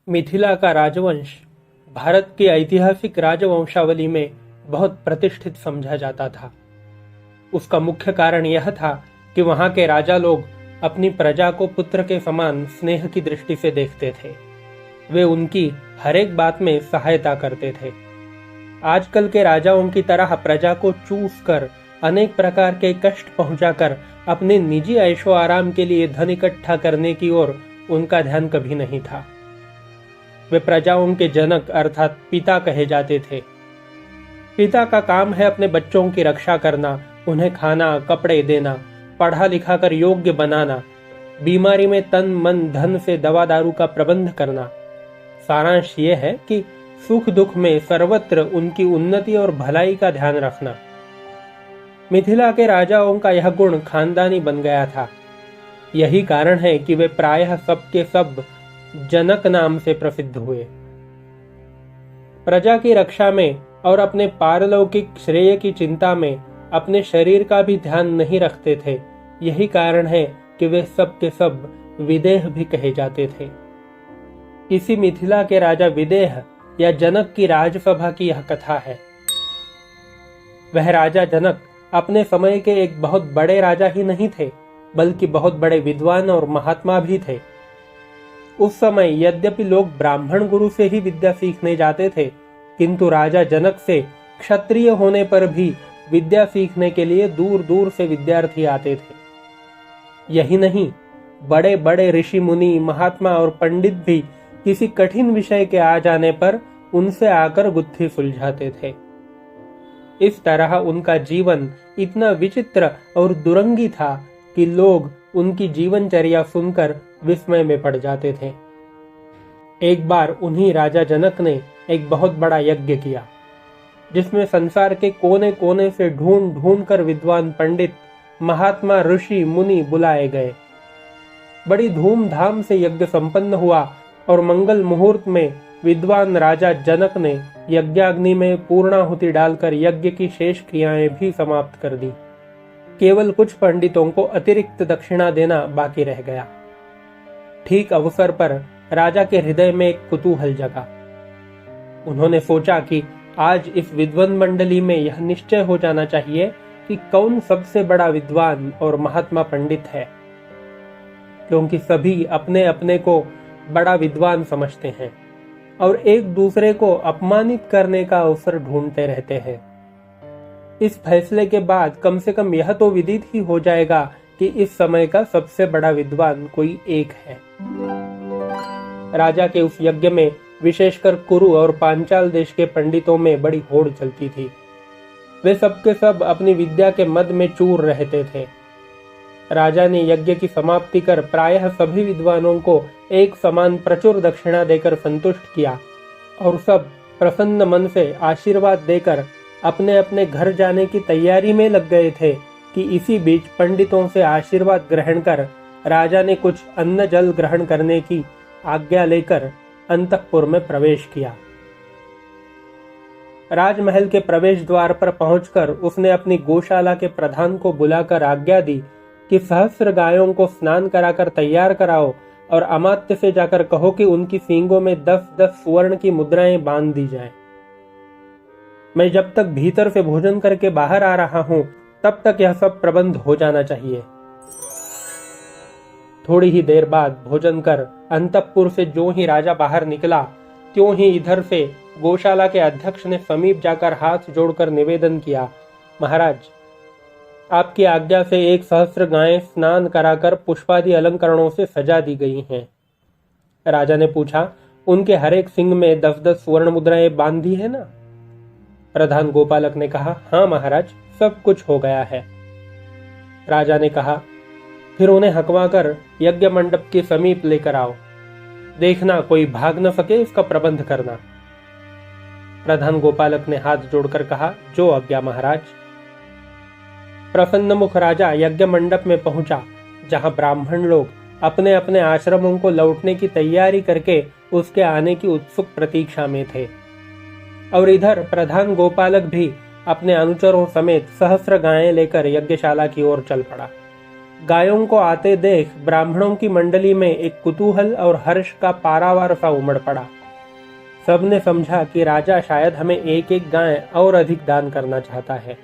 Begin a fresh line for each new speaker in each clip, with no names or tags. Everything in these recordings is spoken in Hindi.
मिथिला का राजवंश भारत की ऐतिहासिक राजवंशावली में बहुत प्रतिष्ठित समझा जाता था। उसका मुख्य कारण यह था कि वहां के राजा लोग अपनी प्रजा को पुत्र के समान स्नेह की दृष्टि से देखते थे। वे उनकी हर एक बात में सहायता करते थे। आजकल के राजाओं की तरह प्रजा को चूस कर अनेक प्रकार के कष्ट पहुंचाकर अपने निजी ऐशो आराम के लिए धन इकट्ठा करने की ओर उनका ध्यान कभी नहीं था। वे प्रजाओं के जनक अर्थात पिता कहे जाते थे। पिता का काम है अपने बच्चों की रक्षा करना, उन्हें खाना कपड़े देना, पढ़ा लिखा कर योग्य बनाना, बीमारी में तन मन धन से दवा दारू का प्रबंध करना। सारांश ये है कि सुख दुख में सर्वत्र उनकी उन्नति और भलाई का ध्यान रखना। मिथिला के राजाओं का यह गुण खानदानी बन गया था। यही कारण है कि वे प्रायः सबके सब जनक नाम से प्रसिद्ध हुए। प्रजा की रक्षा में और अपने पारलौकिक श्रेय की चिंता में अपने शरीर का भी ध्यान नहीं रखते थे। यही कारण है कि वे सब के सब विदेह भी कहे जाते थे। इसी मिथिला के राजा विदेह या जनक की राजसभा की यह कथा है। वह राजा जनक अपने समय के एक बहुत बड़े राजा ही नहीं थे, बल्कि बहुत बड़े विद्वान और महात्मा भी थे। उस समय यद्यपि लोग ब्राह्मण गुरु से ही विद्या सीखने जाते थे, किंतु राजा जनक से क्षत्रिय होने पर भी विद्या सीखने के लिए दूर दूर से विद्यार्थी आते थे। यही नहीं, बड़े बड़े ऋषि मुनि महात्मा और पंडित भी किसी कठिन विषय के आ जाने पर उनसे आकर गुत्थी सुलझाते थे। इस तरह उनका जीवन इतना विचित्र और दुरंगी था कि लोग उनकी जीवनचर्या सुनकर विस्मय में पड़ जाते थे। एक बार उन्हीं राजा जनक ने एक बहुत बड़ा यज्ञ किया, जिसमें संसार के कोने कोने से ढूंढ ढूंढ कर विद्वान पंडित महात्मा ऋषि मुनि बुलाए गए। बड़ी धूमधाम से यज्ञ संपन्न हुआ और मंगल मुहूर्त में विद्वान राजा जनक ने यज्ञाग्नि में पूर्णाहुति डालकर यज्ञ की शेष क्रियाएं भी समाप्त कर दी। केवल कुछ पंडितों को अतिरिक्त दक्षिणा देना बाकी रह गया। ठीक अवसर पर राजा के हृदय में एक कुतूहल जगा। उन्होंने सोचा कि आज इस विद्वान मंडली में यह निश्चय हो जाना चाहिए कि कौन सबसे बड़ा विद्वान और महात्मा पंडित है, क्योंकि सभी अपने अपने को बड़ा विद्वान समझते हैं और एक दूसरे को अपमानित करने का अवसर ढूंढते रहते हैं। इस फैसले के बाद कम से कम यह तो विदित ही हो जाएगा कि इस समय का सबसे बड़ा विद्वान कोई एक है। राजा के उस यज्ञ में विशेषकर कुरु और पांचाल देश के पंडितों में बड़ी होड़ चलती थी। वे सबके सब अपनी विद्या के मद में चूर रहते थे। राजा ने यज्ञ की समाप्ति कर प्रायः सभी विद्वानों को एक समान प्रचुर दक्षिणा देकर संतुष्ट किया और सब प्रसन्न मन से आशीर्वाद देकर अपने अपने घर जाने की तैयारी में लग गए थे कि इसी बीच पंडितों से आशीर्वाद ग्रहण कर राजा ने कुछ अन्न जल ग्रहण करने की आज्ञा लेकर अंतःपुर में प्रवेश किया। राजमहल के प्रवेश द्वार पर पहुंचकर उसने अपनी गौशाला के प्रधान को बुलाकर आज्ञा दी कि सहस्र गायों को स्नान कराकर तैयार कराओ और अमात्य से जाकर कहो कि उनकी सींगों में 10-10 सुवर्ण की मुद्राएं बांध दी जाएं। मैं जब तक भीतर से भोजन करके बाहर आ रहा हूं, तब तक यह सब प्रबंध हो जाना चाहिए। थोड़ी ही देर बाद भोजन कर अंतःपुर से जो ही राजा बाहर निकला, त्यों ही इधर से गौशाला के अध्यक्ष ने समीप जाकर हाथ जोड़कर निवेदन किया, महाराज, आपकी आज्ञा से 1 सहस्र गायें स्नान कराकर पुष्पादि अलंकरणों से सजा दी गई हैं। राजा ने पूछा, उनके हर एक सिंग में 10-10 स्वर्ण मुद्राएं बांधी है ना? प्रधान गोपालक ने कहा, हाँ महाराज, सब कुछ हो गया है। राजा ने कहा, फिर उन्हें हकवा कर यज्ञ मंडप के समीप लेकर आओ। देखना कोई भाग न सके, इसका प्रबंध करना। प्रधान गोपालक ने हाथ जोड़कर कहा, जो आज्ञा महाराज। प्रसन्न मुख राजा यज्ञ मंडप में पहुंचा, जहां ब्राह्मण लोग अपने अपने आश्रमों को लौटने की तैयारी करके उसके आने की उत्सुक प्रतीक्षा में थे। और इधर प्रधान गोपालक भी अपने अनुचरों समेत सहस्र गायें लेकर यज्ञशाला की ओर चल पड़ा। गायों को आते देख ब्राह्मणों की मंडली में एक कुतूहल और हर्ष का पारावार सा उमड़ पड़ा। सबने समझा कि राजा शायद हमें एक एक गाय और अधिक दान करना चाहता है।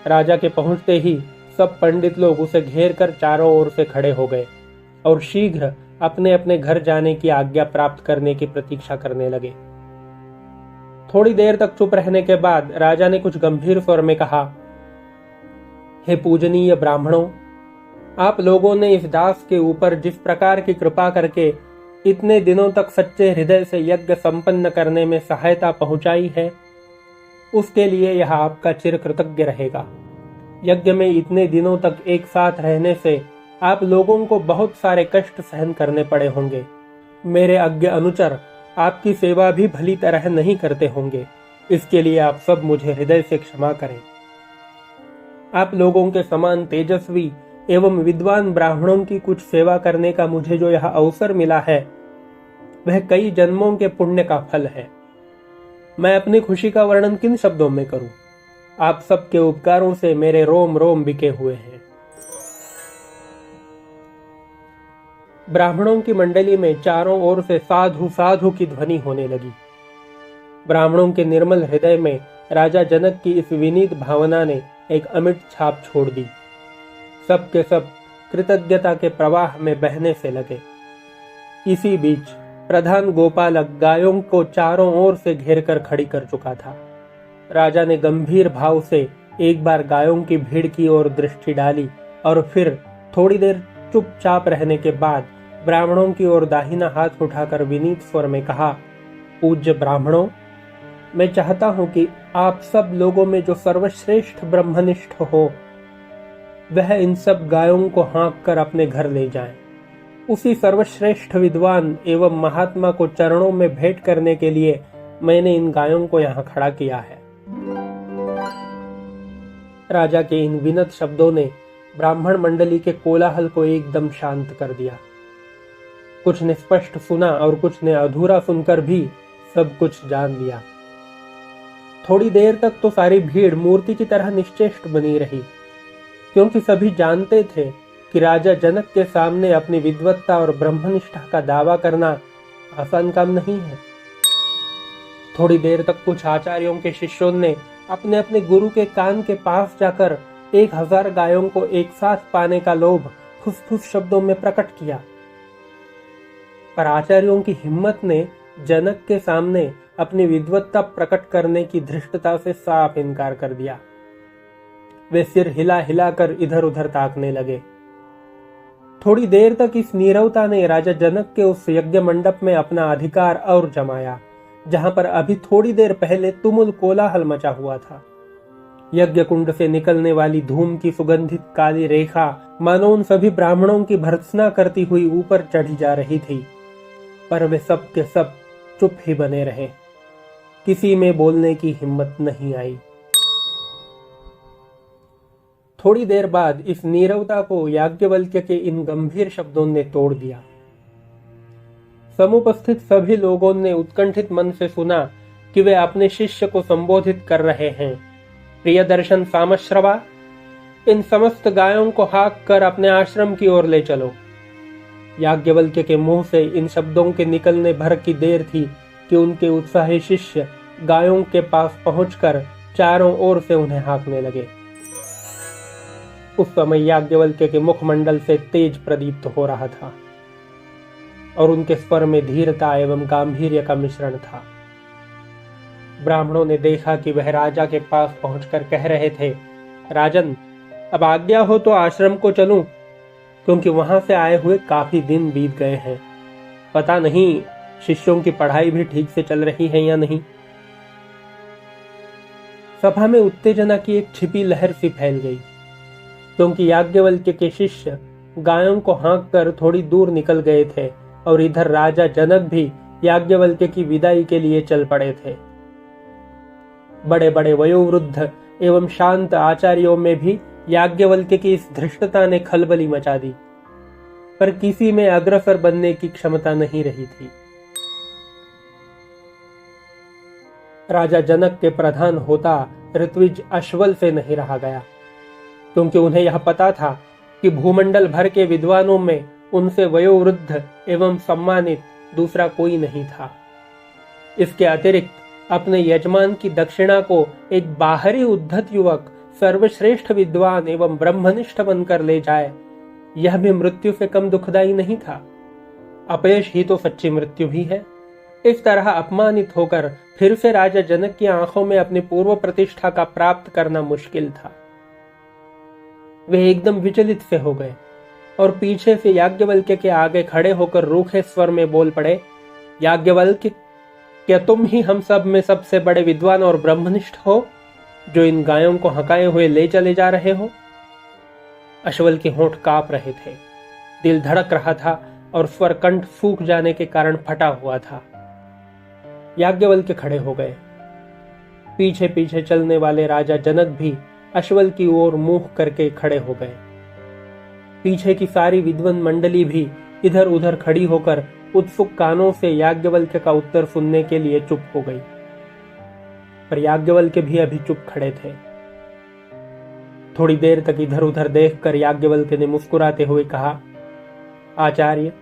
राजा के पहुंचते ही सब पंडित लोग उसे घेर कर चारों ओर से खड़े हो गए और शीघ्र अपने अपने घर जाने की आज्ञा प्राप्त करने की प्रतीक्षा करने लगे। थोड़ी देर तक चुप रहने के बाद राजा ने कुछ गंभीर स्वर में कहा, हे पूजनीय ब्राह्मणों, आप लोगों ने इस दास के ऊपर जिस प्रकार की कृपा करके इतने दिनों तक सच्चे हृदय से यज्ञ संपन्न करने में सहायता पहुंचाई है, उसके लिए यह आपका चिर कृतज्ञ रहेगा। यज्ञ में इतने दिनों तक एक साथ रहने से आप लोगों को बहुत सारे कष्ट सहन करने पड़े होंगे। मेरे अज्ञ अनुचर आपकी सेवा भी भली तरह नहीं करते होंगे, इसके लिए आप सब मुझे हृदय से क्षमा करें। आप लोगों के समान तेजस्वी एवं विद्वान ब्राह्मणों की कुछ सेवा करने का मुझे जो यह अवसर मिला है, वह कई जन्मों के पुण्य का फल है। मैं अपनी खुशी का वर्णन किन शब्दों में करूं? आप सबके उपकारों से मेरे रोम रोम बिके हुए हैं। ब्राह्मणों की मंडली में चारों ओर से साधु साधु की ध्वनि होने लगी। ब्राह्मणों के निर्मल हृदय में राजा जनक की इस विनीत भावना ने एक अमिट छाप छोड़ दी। सब के सब कृतज्ञता के प्रवाह में बहने से लगे। इसी बीच प्रधान गोपालक गायों को चारों ओर से घेर कर खड़ी कर चुका था। राजा ने गंभीर भाव से एक बार गायों की भीड़ की ओर दृष्टि डाली और फिर थोड़ी देर चुपचाप रहने के बाद ब्राह्मणों की ओर दाहिना हाथ उठाकर विनीत स्वर में कहा, पूज्य ब्राह्मणों, मैं चाहता हूं कि आप सब लोगों में जो सर्वश्रेष्ठ ब्रह्मनिष्ठ हो, वह इन सब गायों को हाँक कर अपने घर ले जाएं। उसी सर्वश्रेष्ठ विद्वान एवं महात्मा को चरणों में भेंट करने के लिए मैंने इन गायों को यहाँ खड़ा किया है। राजा के इन विनत शब्दों ने ब्राह्मण मंडली के कोलाहल को एकदम शांत कर दिया। कुछ ने स्पष्ट सुना और कुछ ने अधूरा सुनकर भी सब कुछ जान लिया। थोड़ी देर तक तो सारी भीड़ मूर्ति की तरह निश्चेष्ट बनी रही, क्योंकि सभी जानते थे कि राजा जनक के सामने अपनी विद्वत्ता और ब्रह्मनिष्ठा का दावा करना आसान काम नहीं है। थोड़ी देर तक कुछ आचार्यों के शिष्यों ने अपने अपने गुरु के कान के पास जाकर 1000 गायों को एक साथ पाने का लोभ फुसफुस शब्दों में प्रकट किया, पर आचार्यों की हिम्मत ने जनक के सामने अपनी विद्वत्ता प्रकट करने की धृष्टता से साफ इनकार कर दिया। वे सिर हिला हिलाकर इधर उधर ताकने लगे। थोड़ी देर तक इस नीरवता ने राजा जनक के उस यज्ञ मंडप में अपना अधिकार और जमाया, जहां पर अभी थोड़ी देर पहले तुमुल कोलाहल मचा हुआ था। यज्ञ कुंड से निकलने वाली धूम की सुगंधित काली रेखा मानो उन सभी ब्राह्मणों की भर्त्सना करती हुई ऊपर चढ़ी जा रही थी, पर वे सब के सब चुप ही बने रहे। किसी में बोलने की हिम्मत नहीं आई। थोड़ी देर बाद इस नीरवता को याज्ञवल्क्य के इन गंभीर शब्दों ने तोड़ दिया। समुपस्थित सभी लोगों ने उत्कंठित मन से सुना कि वे अपने शिष्य को संबोधित कर रहे हैं। प्रियदर्शन सामश्रवा, इन समस्त गायों को हाँक कर अपने आश्रम की ओर ले चलो। याज्ञवल्क्य के मुंह से इन शब्दों के निकलने भर की देर थी कि उनके उत्साही शिष्य गायों के पास पहुंचकर चारों ओर से उन्हें हाँकने लगे। उस समय याज्ञवल्क्य के मुखमंडल से तेज प्रदीप्त हो रहा था और उनके स्वर में धीरता एवं गांभीर्य का मिश्रण था। ब्राह्मणों ने देखा कि वह राजा के पास पहुंचकर कह रहे थे, राजन, अब आज्ञा हो तो आश्रम को चलूं, क्योंकि वहां से आए हुए काफी दिन बीत गए हैं। पता नहीं शिष्यों की पढ़ाई भी ठीक से चल रही है या नहीं। सभा में उत्तेजना की एक छिपी लहर सी फैल गई, क्योंकि याज्ञवल्क्य के शिष्य गायों को हाँक कर थोड़ी दूर निकल गए थे और इधर राजा जनक भी याज्ञवल्क्य की विदाई के लिए चल पड़े थे। बड़े बड़े वयोवृद्ध एवं शांत आचार्यों में भी याज्ञवल्क्य की इस धृष्टता ने खलबली मचा दी, पर किसी में अग्रसर बनने की क्षमता नहीं रही थी। राजा जनक के प्रधान होता ऋत्विज अश्वल से नहीं रहा गया। क्योंकि उन्हें यह पता था कि भूमंडल भर के विद्वानों में उनसे वयोवृद्ध एवं सम्मानित दूसरा कोई नहीं था। इसके अतिरिक्त अपने यजमान की दक्षिणा को एक बाहरी उद्धत युवक सर्वश्रेष्ठ विद्वान एवं ब्रह्मनिष्ठ बनकर ले जाए, यह भी मृत्यु से कम दुखदायी नहीं था। अपयश ही तो सच्ची मृत्यु भी है। इस तरह अपमानित होकर फिर से राजा जनक की आंखों में अपनी पूर्व प्रतिष्ठा का प्राप्त करना मुश्किल था। वे एकदम विचलित से हो गए और पीछे से याज्ञवल्क्य के आगे खड़े होकर रूखे स्वर में बोल पड़े, याज्ञवल्क्य, क्या तुम ही हम सब में सबसे बड़े विद्वान और ब्रह्मनिष्ठ हो, जो इन गायों को हकाए हुए ले चले जा रहे हो? अश्वल के होंठ कांप रहे थे, दिल धड़क रहा था और स्वर कंठ सूख जाने के कारण फटा हुआ था। याज्ञवल्क्य खड़े हो गए। पीछे पीछे चलने वाले राजा जनक भी अश्वल की ओर मुंह करके खड़े हो गए। पीछे की सारी विद्वान मंडली भी इधर उधर खड़ी होकर उत्सुक कानों से याज्ञवल्क्य का उत्तर सुनने के लिए चुप हो गई। पर याज्ञवल्क्य भी अभी चुप खड़े थे। थोड़ी देर तक इधर उधर देखकर याज्ञवल्क्य ने मुस्कुराते हुए कहा, आचार्य,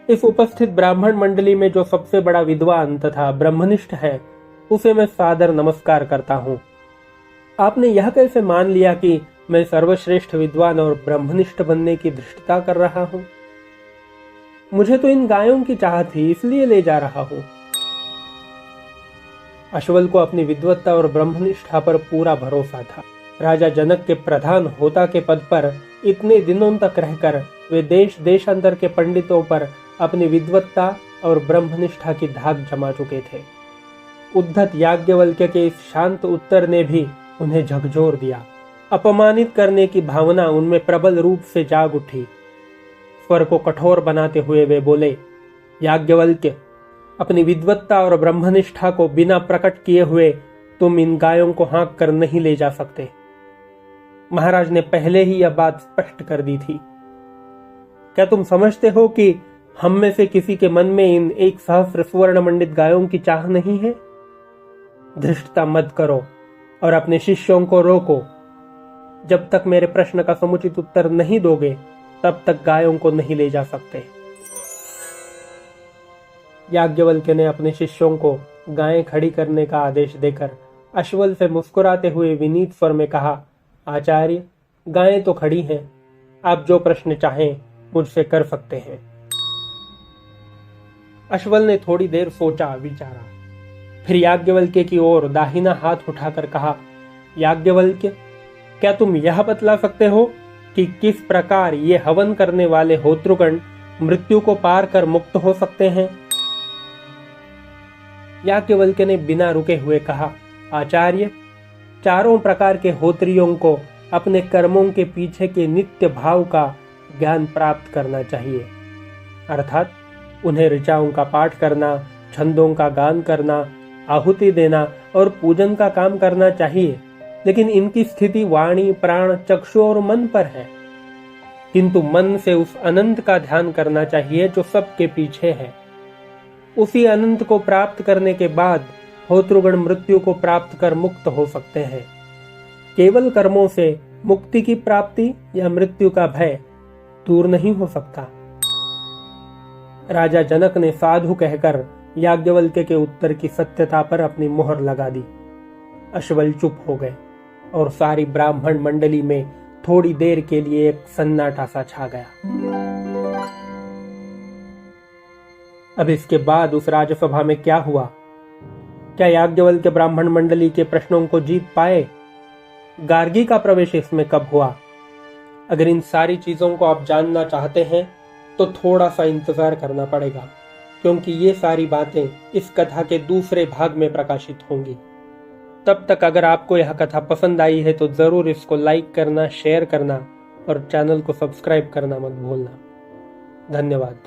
इस उपस्थित ब्राह्मण मंडली में जो सबसे बड़ा विद्वान तथा ब्रह्मनिष्ठ है, उसे मैं सादर नमस्कार करता हूँ। आपने यह कैसे मान लिया कि मैं सर्वश्रेष्ठ विद्वान और ब्रह्मनिष्ठ बनने की धृष्टता कर रहा हूँ? मुझे तो इन गायों की चाह थी, इसलिए ले जा रहा हूँ। अश्वल को अपनी विद्वत्ता और ब्रह्मनिष्ठा पर पूरा भरोसा था। राजा जनक के प्रधान होता के पद पर इतने दिनों तक रहकर वे देश देशांतर के पंडितों पर अपनी विद्वत्ता और ब्रह्मनिष्ठा की धाक जमा चुके थे। उद्धत याज्ञवल्क्य के इस शांत उत्तर ने भी उन्हें झकझोर दिया। अपमानित करने की भावना उनमें प्रबल रूप से जाग उठी। स्वर को कठोर बनाते हुए वे बोले, याज्ञवल्क्य, अपनी विद्वत्ता और ब्रह्मनिष्ठा को बिना प्रकट किए हुए तुम इन गायों को हाँक कर नहीं ले जा सकते। महाराज ने पहले ही यह बात स्पष्ट कर दी थी। क्या तुम समझते हो कि हम में से किसी के मन में इन 1,000 स्वर्ण मंडित गायों की चाह नहीं है? धृष्टता मत करो और अपने शिष्यों को रोको। जब तक मेरे प्रश्न का समुचित उत्तर नहीं दोगे, तब तक गायों को नहीं ले जा सकते। याज्ञवल्क्य ने अपने शिष्यों को गायें खड़ी करने का आदेश देकर अश्वल से मुस्कुराते हुए विनीत स्वर में कहा, आचार्य, गायें तो खड़ी हैं, आप जो प्रश्न चाहें मुझसे कर सकते हैं। अश्वल ने थोड़ी देर सोचा विचारा, फिर याज्ञवल्क्य की ओर दाहिना हाथ उठाकर कहा, याज्ञवल्क्य, क्या तुम यह बतला सकते हो कि किस प्रकार ये हवन करने वाले होतृगण मृत्यु को पार कर मुक्त हो सकते हैं? याज्ञवल्क्य ने बिना रुके हुए कहा, आचार्य, चारों प्रकार के होत्रियों को अपने कर्मों के पीछे के नित्य भाव का ज्ञान प्राप्त करना चाहिए। अर्थात उन्हें ऋचाओं का पाठ करना, छंदों का गान करना, आहुति देना और पूजन का काम करना चाहिए। लेकिन इनकी स्थिति वाणी, प्राण, चक्षु और मन पर है। किंतु मन से उस अनंत का ध्यान करना चाहिए जो सबके पीछे है। उसी अनंत को प्राप्त करने के बाद होतृगण मृत्यु को प्राप्त कर मुक्त हो सकते हैं। केवल कर्मों से मुक्ति की प्राप्ति या मृत्यु का भय दूर नहीं हो सकता। राजा जनक ने साधु कहकर याज्ञवल्क्य के उत्तर की सत्यता पर अपनी मोहर लगा दी। अश्वल चुप हो गए और सारी ब्राह्मण मंडली में थोड़ी देर के लिए एक सन्नाटा सा छा गया। अब इसके बाद उस राजसभा में क्या हुआ? क्या याज्ञवल्क्य ब्राह्मण मंडली के प्रश्नों को जीत पाए? गार्गी का प्रवेश इसमें कब हुआ? अगर इन सारी चीजों को आप जानना चाहते हैं तो थोड़ा सा इंतजार करना पड़ेगा, क्योंकि ये सारी बातें इस कथा के दूसरे भाग में प्रकाशित होंगी। तब तक अगर आपको यह कथा पसंद आई है तो जरूर इसको लाइक करना, शेयर करना और चैनल को सब्सक्राइब करना मत भूलना। धन्यवाद।